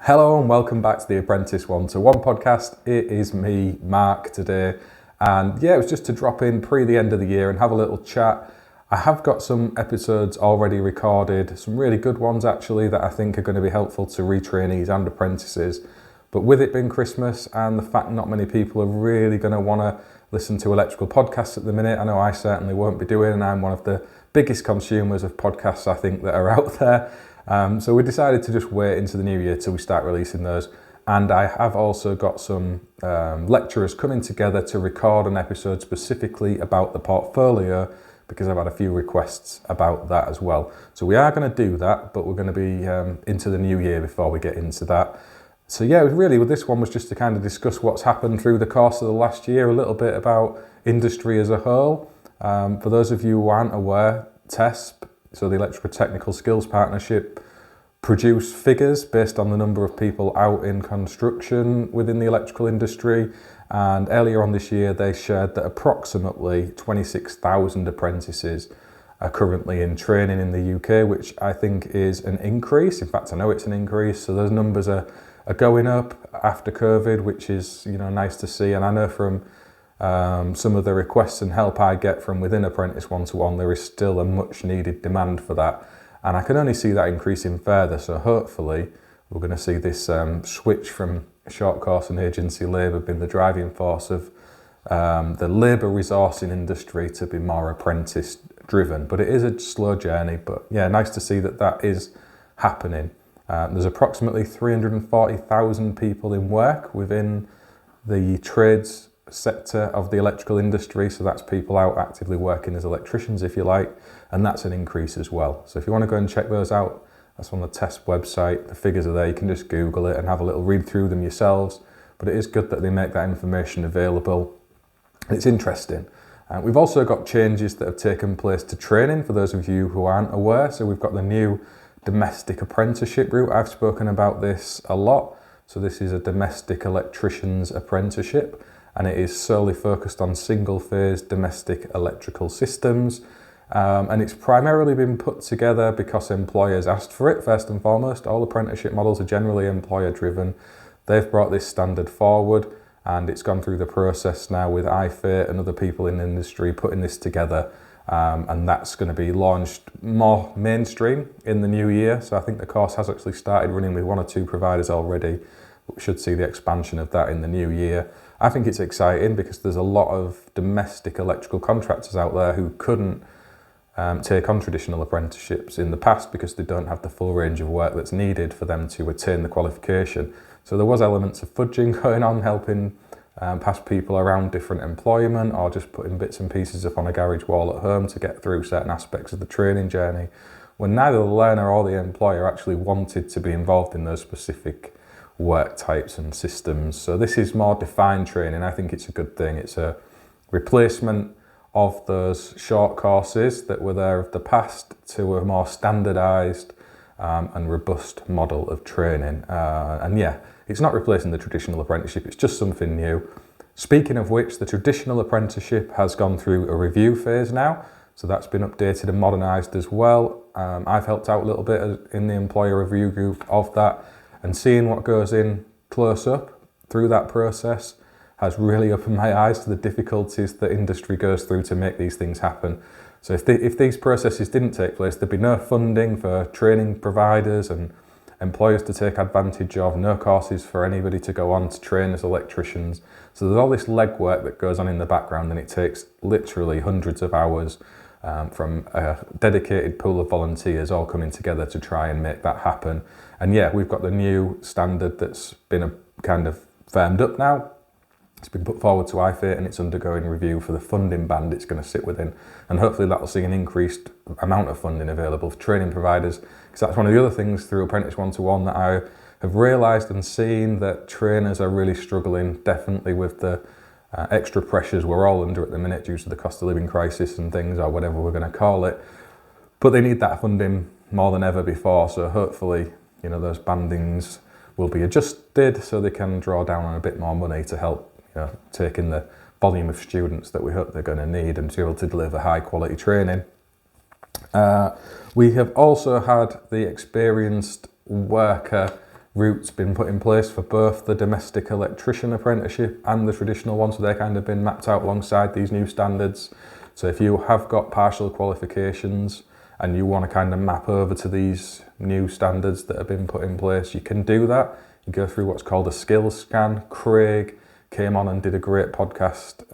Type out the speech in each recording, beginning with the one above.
Hello and welcome back to the Apprentice 1-to-1 podcast. It is me, Mark, today. And yeah, it was just to drop in pre the end of the year and have a little chat. I have got some episodes already recorded, some really good ones actually that I think are going to be helpful to retrainees and apprentices. But with it being Christmas and the fact not many people are really going to want to listen to electrical podcasts at the minute, I know I certainly won't be doing, and I'm one of the biggest consumers of podcasts I think that are out there. So we decided to just wait into the new year till we start releasing those. And I have also got some lecturers coming together to record an episode specifically about the portfolio, because I've had a few requests about that as well. So we are going to do that, but we're going to be into the new year before we get into that. So yeah, really this one was just to kind of discuss what's happened through the course of the last year, a little bit about industry as a whole. For those of you who aren't aware, TESP, so the Electrical Technical Skills Partnership, produce figures based on the number of people out in construction within the electrical industry. And earlier on this year, they shared that approximately 26,000 apprentices are currently in training in the UK, which I think is an increase. In fact, I know it's an increase. So those numbers are going up after COVID, which is nice to see. And I know from some of the requests and help I get from within Apprentice 1-to-1, there is still a much needed demand for that. And I can only see that increasing further. So hopefully we're going to see this switch from short course and agency labour being the driving force of the labour resourcing industry to be more apprentice driven. But it is a slow journey. But yeah, nice to see that is happening. There's approximately 340,000 people in work within the trades sector of the electrical industry, so that's people out actively working as electricians, if you like, and that's an increase as well. So if you want to go and check those out, that's on the TESP website. The figures are there. You can just Google it and have a little read through them yourselves, but it is good that they make that information available. It's interesting. We've also got changes that have taken place to training for those of you who aren't aware. So we've got the new domestic apprenticeship route. I've spoken about this a lot. So this is a domestic electrician's apprenticeship, and it is solely focused on single-phase domestic electrical systems. And it's primarily been put together because employers asked for it, first and foremost. All apprenticeship models are generally employer-driven. They've brought this standard forward, and it's gone through the process now with IFATE and other people in the industry putting this together. And that's going to be launched more mainstream in the new year. So I think the course has actually started running with 1 or 2 providers already. We should see the expansion of that in the new year. I think it's exciting because there's a lot of domestic electrical contractors out there who couldn't take on traditional apprenticeships in the past because they don't have the full range of work that's needed for them to attain the qualification. So there was elements of fudging going on, helping pass people around different employment, or just putting bits and pieces up on a garage wall at home to get through certain aspects of the training journey, when neither the learner or the employer actually wanted to be involved in those specific work types and systems. So this is more defined training. I think it's a good thing. It's a replacement of those short courses that were there of the past to a more standardised and robust model of training. And yeah, it's not replacing the traditional apprenticeship, it's just something new. Speaking of which, the traditional apprenticeship has gone through a review phase now, so that's been updated and modernised as well. I've helped out a little bit in the employer review group of that, and seeing what goes in close up through that process has really opened my eyes to the difficulties that industry goes through to make these things happen. So if these processes didn't take place, there'd be no funding for training providers and employers to take advantage of, no courses for anybody to go on to train as electricians. So there's all this legwork that goes on in the background, and it takes literally hundreds of hours from a dedicated pool of volunteers all coming together to try and make that happen. And yeah, we've got the new standard that's been kind of firmed up now. It's been put forward to IFATE and it's undergoing review for the funding band it's going to sit within. And hopefully that'll see an increased amount of funding available for training providers. Because that's one of the other things through Apprentice 1-to-1 that I have realised and seen, that trainers are really struggling, definitely with the extra pressures we're all under at the minute due to the cost of living crisis and things, or whatever we're going to call it. But they need that funding more than ever before. So hopefully, those bandings will be adjusted so they can draw down on a bit more money to help take in the volume of students that we hope they're going to need and to be able to deliver high quality training. We have also had the experienced worker routes been put in place for both the domestic electrician apprenticeship and the traditional one, so they're kind of been mapped out alongside these new standards. So if you have got partial qualifications and you want to kind of map over to these new standards that have been put in place, you can do that. You go through what's called a skills scan. Craig came on and did a great podcast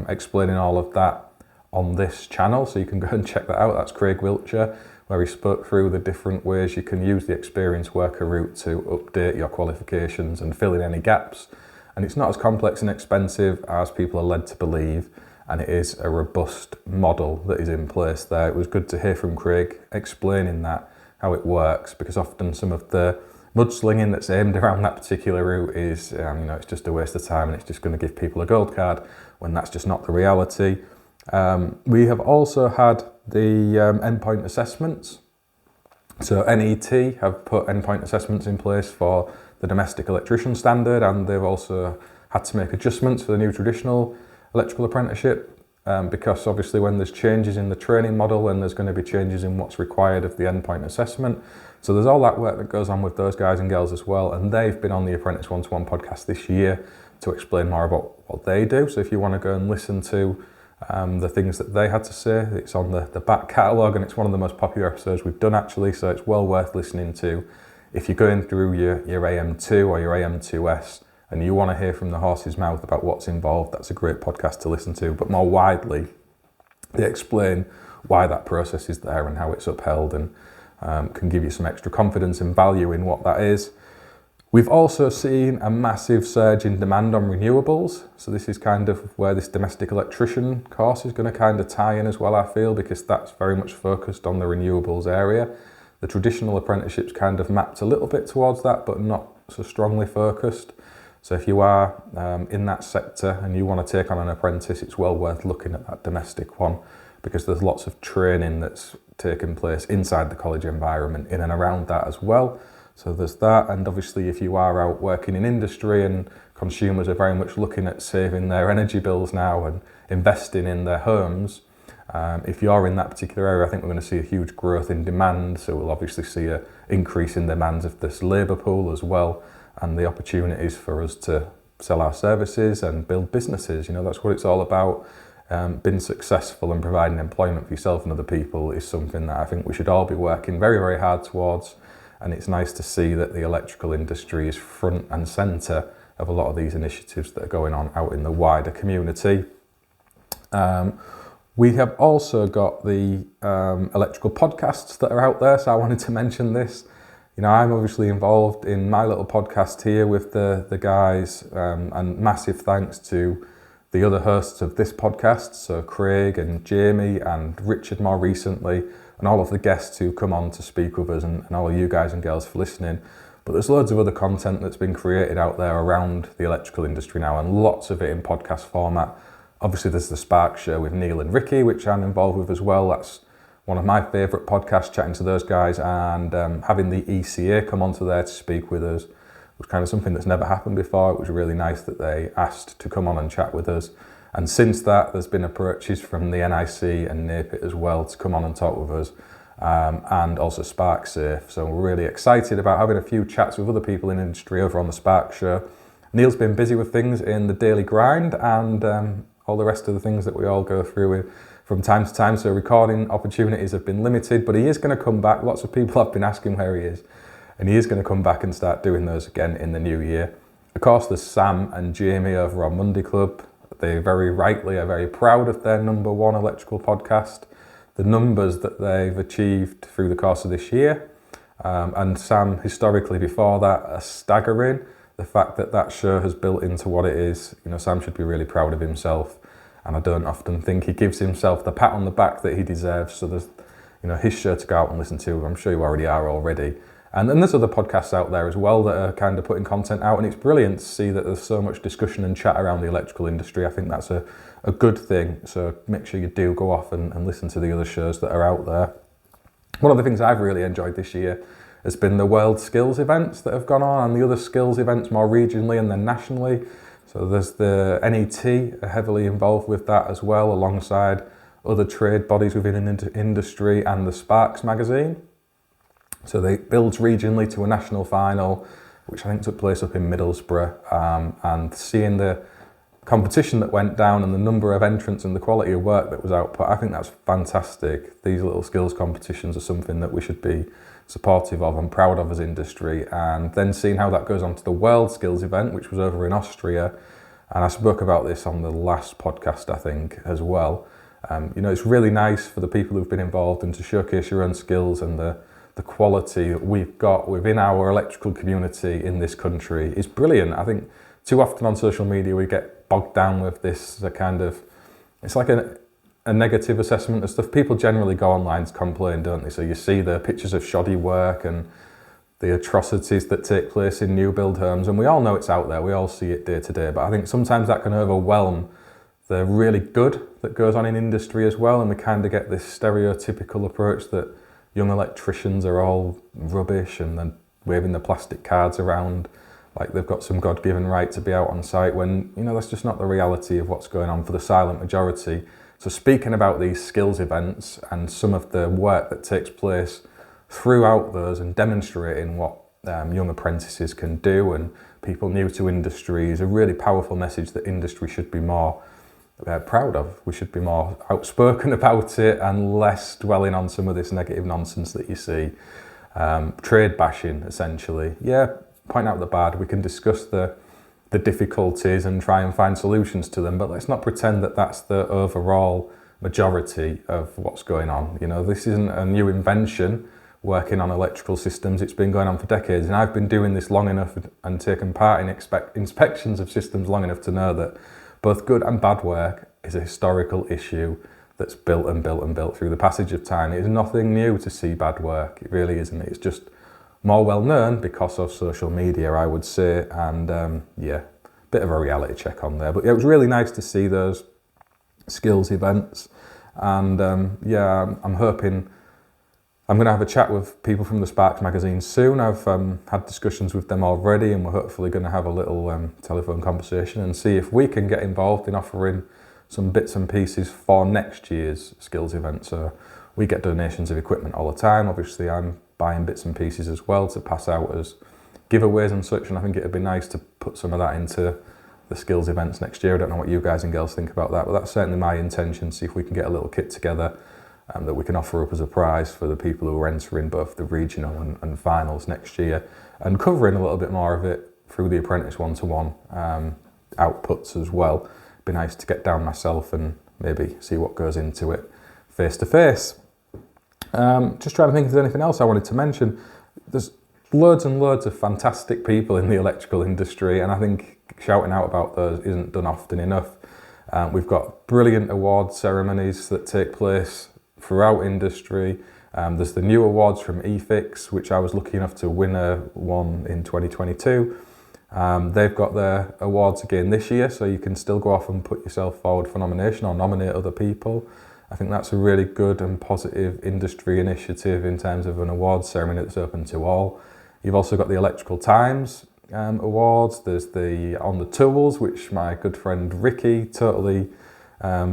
explaining all of that on this channel, so you can go and check that out. That's Craig Wiltshire, where he spoke through the different ways you can use the experienced worker route to update your qualifications and fill in any gaps. And it's not as complex and expensive as people are led to believe, and it is a robust model that is in place there. It was good to hear from Craig explaining that, how it works, because often some of the mudslinging that's aimed around that particular route is, it's just a waste of time and it's just going to give people a gold card, when that's just not the reality. We have also had the endpoint assessments. So NET have put endpoint assessments in place for the domestic electrician standard, and they've also had to make adjustments for the new traditional electrical apprenticeship, because obviously when there's changes in the training model, then there's going to be changes in what's required of the endpoint assessment. So there's all that work that goes on with those guys and girls as well, and they've been on the Apprentice One-to-One podcast this year to explain more about what they do. So if you want to go and listen to the things that they had to say, it's on the back catalogue, and it's one of the most popular episodes we've done actually, so it's well worth listening to. If you're going through your AM2 or your AM2S and you want to hear from the horse's mouth about what's involved, that's a great podcast to listen to. But more widely, they explain why that process is there and how it's upheld, and can give you some extra confidence and value in what that is. We've also seen a massive surge in demand on renewables. So this is kind of where this domestic electrician course is going to kind of tie in as well, I feel, because that's very much focused on the renewables area. The traditional apprenticeship's kind of mapped a little bit towards that, but not so strongly focused. So if you are in that sector and you want to take on an apprentice, it's well worth looking at that domestic one, because there's lots of training that's taken place inside the college environment in and around that as well. So there's that, and obviously if you are out working in industry and consumers are very much looking at saving their energy bills now and investing in their homes, if you're in that particular area, I think we're going to see a huge growth in demand. So we'll obviously see an increase in demands of this labour pool as well, and the opportunities for us to sell our services and build businesses. That's what it's all about. Being successful and providing employment for yourself and other people is something that I think we should all be working very, very hard towards. And it's nice to see that the electrical industry is front and centre of a lot of these initiatives that are going on out in the wider community. We have also got the electrical podcasts that are out there, so I wanted to mention this. I'm obviously involved in my little podcast here with the guys, and massive thanks to the other hosts of this podcast, so Craig and Jamie and Richard more recently, and all of the guests who come on to speak with us, and all of you guys and girls for listening. But there's loads of other content that's been created out there around the electrical industry now, and lots of it in podcast format. Obviously there's the Spark Show with Neil and Ricky, which I'm involved with as well. That's one of my favourite podcasts, chatting to those guys, and having the ECA come onto there to speak with us was kind of something that's never happened before. It was really nice that they asked to come on and chat with us. And since that, there's been approaches from the NIC and NAPIT as well to come on and talk with us, and also Spark Safe. So we're really excited about having a few chats with other people in industry over on the Spark Show. Neil's been busy with things in the daily grind and all the rest of the things that we all go through from time to time. So recording opportunities have been limited, but he is going to come back. Lots of people have been asking where he is, and he is going to come back and start doing those again in the new year. Of course, there's Sam and Jamie over on Monday Club. They very rightly are very proud of their #1 electrical podcast, the numbers that they've achieved through the course of this year. And Sam, historically before that, are staggering. The fact that that show has built into what it is, Sam should be really proud of himself. And I don't often think he gives himself the pat on the back that he deserves. So there's, his show to go out and listen to. I'm sure you already are already. And then there's other podcasts out there as well that are kind of putting content out, and it's brilliant to see that there's so much discussion and chat around the electrical industry. I think that's a good thing. So make sure you do go off and listen to the other shows that are out there. One of the things I've really enjoyed this year has been the World Skills events that have gone on, and the other skills events more regionally and then nationally. So there's the NET are heavily involved with that as well, alongside other trade bodies within industry and the Sparks magazine. So they builds regionally to a national final, which I think took place up in Middlesbrough, and seeing the competition that went down and the number of entrants and the quality of work that was output, I think that's fantastic. These little skills competitions are something that we should be supportive of and proud of as industry. And then seeing how that goes on to the World Skills event, which was over in Austria, and I spoke about this on the last podcast, I think, as well. It's really nice for the people who've been involved and to showcase your own skills, and the quality that we've got within our electrical community in this country is brilliant. I think too often on social media we get bogged down with this it's like a negative assessment of stuff. People generally go online to complain, don't they? So you see the pictures of shoddy work and the atrocities that take place in new build homes, and we all know it's out there, we all see it day to day, but I think sometimes that can overwhelm the really good that goes on in industry as well, and we kind of get this stereotypical approach that young electricians are all rubbish and then waving the plastic cards around like they've got some God-given right to be out on site, when that's just not the reality of what's going on for the silent majority. So speaking about these skills events and some of the work that takes place throughout those and demonstrating what young apprentices can do and people new to industry is a really powerful message that industry should be more proud of. We should be more outspoken about it and less dwelling on some of this negative nonsense that you see. Trade bashing, essentially. Yeah, point out the bad. We can discuss the difficulties and try and find solutions to them, but let's not pretend that that's the overall majority of what's going on. This isn't a new invention, working on electrical systems. It's been going on for decades, and I've been doing this long enough and taken part in inspections of systems long enough to know that both good and bad work is a historical issue that's built and built and built through the passage of time. It is nothing new to see bad work. It really isn't. It's just more well known because of social media, I would say, and bit of a reality check on there. But it was really nice to see those skills events, and I'm hoping I'm going to have a chat with people from the Sparks magazine soon. I've had discussions with them already, and we're hopefully going to have a little telephone conversation and see if we can get involved in offering some bits and pieces for next year's skills event. So we get donations of equipment all the time. Obviously, I'm buying bits and pieces as well to pass out as giveaways and such, and I think it'd be nice to put some of that into the skills events next year. I don't know what you guys and girls think about that, but that's certainly my intention, see if we can get a little kit together that we can offer up as a prize for the people who are entering both the regional and finals next year, and covering a little bit more of it through the Apprentice one-to-one outputs as well. It'd be nice to get down myself and maybe see what goes into it face to face. Just trying to think if there's anything else I wanted to mention. There's loads and loads of fantastic people in the electrical industry, and I think shouting out about those isn't done often enough. We've got brilliant award ceremonies that take place throughout industry. There's the new awards from eFix, which I was lucky enough to win one in 2022. They've got their awards again this year, so you can still go off and put yourself forward for nomination or nominate other people. I think that's a really good and positive industry initiative in terms of an awards ceremony that's open to all. You've also got the Electrical Times awards. There's the On the Tools, which my good friend Ricky totally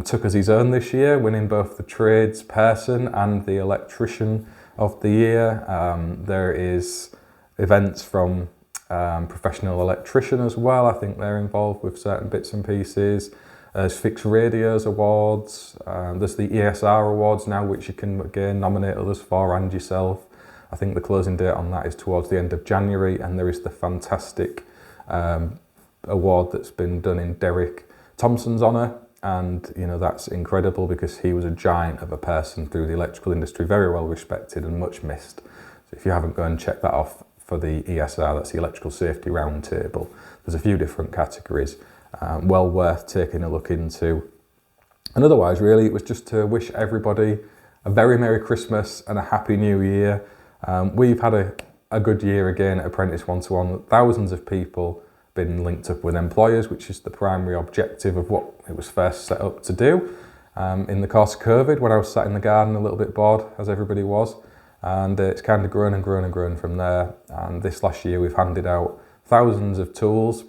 took as his own this year, winning both the tradesperson and the electrician of the year. There is events from professional electrician as well. I think they're involved with certain bits and pieces. There's Fixed Radios awards. There's the ESR awards now, which you can again nominate others for and yourself. I think the closing date on that is towards the end of January, and there is the fantastic award that's been done in Derek Thompson's honour, and that's incredible because he was a giant of a person through the electrical industry, very well respected and much missed. So if you haven't, go and check that off for the ESR, that's the Electrical Safety Roundtable. There's a few different categories. Well worth taking a look into. And otherwise, really, it was just to wish everybody a very Merry Christmas and a Happy New Year. We've had a good year again at Apprentice One-to-One. Thousands of people been linked up with employers, which is the primary objective of what it was first set up to do. In the course of COVID, when I was sat in the garden a little bit bored, as everybody was, and it's kind of grown and grown and grown from there. And this last year, we've handed out thousands of tools.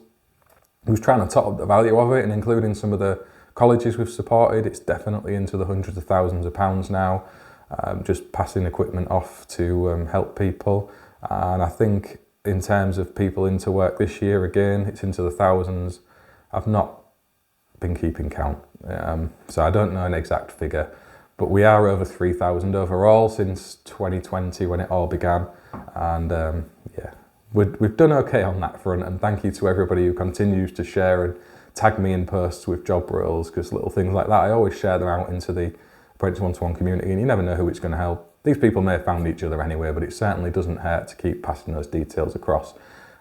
We're trying to top up the value of it, and including some of the colleges we've supported, it's definitely into the hundreds of thousands of pounds now, just passing equipment off to help people. And I think in terms of people into work this year, again, it's into the thousands. I've not been keeping count, so I don't know an exact figure, but we are over 3,000 overall since 2020 when it all began, and yeah, we've done okay on that front, and thank you to everybody who continues to share and tag me in posts with job roles, because little things like that, I always share them out into the Apprentice One-to-One community, and you never know who it's going to help. These people may have found each other anyway, but it certainly doesn't hurt to keep passing those details across.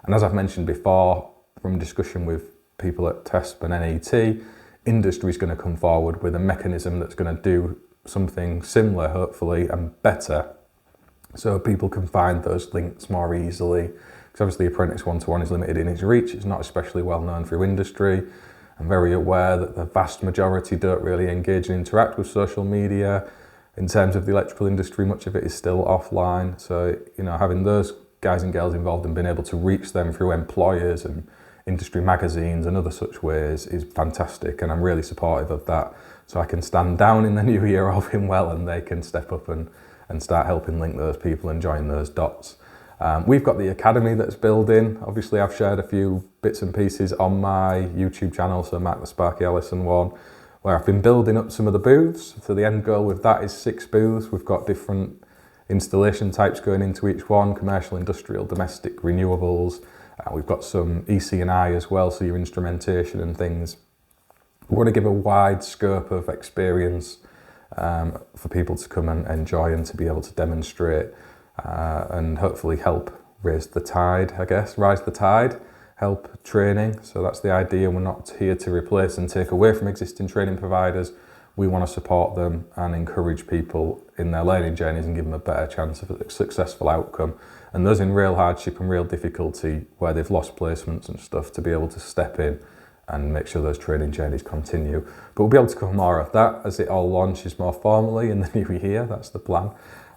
And as I've mentioned before, from discussion with people at TESP and NET, industry is going to come forward with a mechanism that's going to do something similar, hopefully, and better, so people can find those links more easily. Because obviously Apprentice One-to-One is limited in its reach, it's not especially well known through industry. I'm very aware that the vast majority don't really engage and interact with social media. In terms of the electrical industry, much of it is still offline. So, you know, having those guys and girls involved and being able to reach them through employers and industry magazines and other such ways is fantastic, and I'm really supportive of that. So I can stand down in the new year all being well, and they can step up and start helping link those people and join those dots. We've got the academy that's building. Obviously, I've shared a few bits and pieces on my YouTube channel, so Mark the Sparky Ellison one, where I've been building up some of the booths. So the end goal with that is 6 booths. We've got different installation types going into each one: commercial, industrial, domestic, renewables. We've got some EC&I as well, so your instrumentation and things. We want to give a wide scope of experience for people to come and enjoy and to be able to demonstrate and hopefully help raise the tide, rise the tide, help training. So that's the idea. We're not here to replace and take away from existing training providers. We want to support them and encourage people in their learning journeys and give them a better chance of a successful outcome. And those in real hardship and real difficulty, where they've lost placements and stuff, to be able to step in and make sure those training journeys continue. But we'll be able to cover more of that as it all launches more formally in the new year. That's the plan.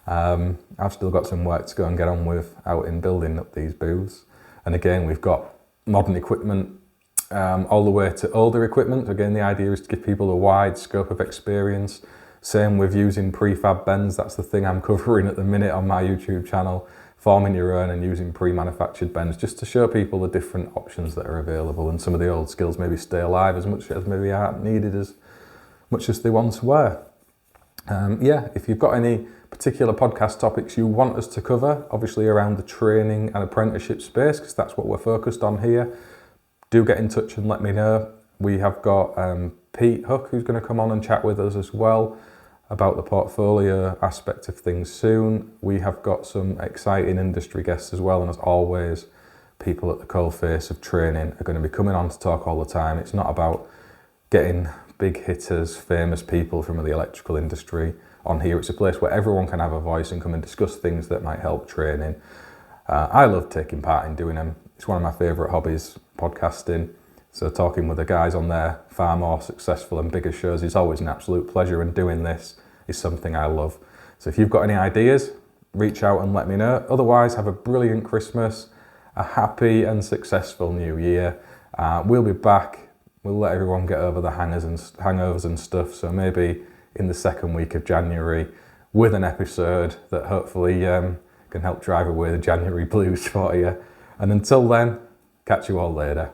I've still got some work to go and get on with out in building up these booths. And again, we've got modern equipment all the way to older equipment. Again, the idea is to give people a wide scope of experience. Same with using prefab bends. That's the thing I'm covering at the minute on my YouTube channel. Forming your own and using pre-manufactured bends, just to show people the different options that are available, and some of the old skills maybe stay alive as much as maybe aren't needed as much as they once were. Yeah, if you've got any particular podcast topics you want us to cover, obviously around the training and apprenticeship space, because that's what we're focused on here, do get in touch and let me know. We have got Pete Hook, who's going to come on and chat with us as well about the portfolio aspect of things soon. We have got some exciting industry guests as well, and as always, people at the coalface of training are going to be coming on to talk all the time. It's not about getting big hitters, famous people from the electrical industry on here. It's a place where everyone can have a voice and come and discuss things that might help training. I love taking part in doing them. It's one of my favourite hobbies, podcasting. So talking with the guys on their far more successful and bigger shows is always an absolute pleasure, and doing this is something I love. So if you've got any ideas, reach out and let me know. Otherwise, have a brilliant Christmas, a happy and successful new year. We'll be back. We'll let everyone get over the hangovers and stuff. So maybe in the second week of January with an episode that hopefully can help drive away the January blues for you. And until then, catch you all later.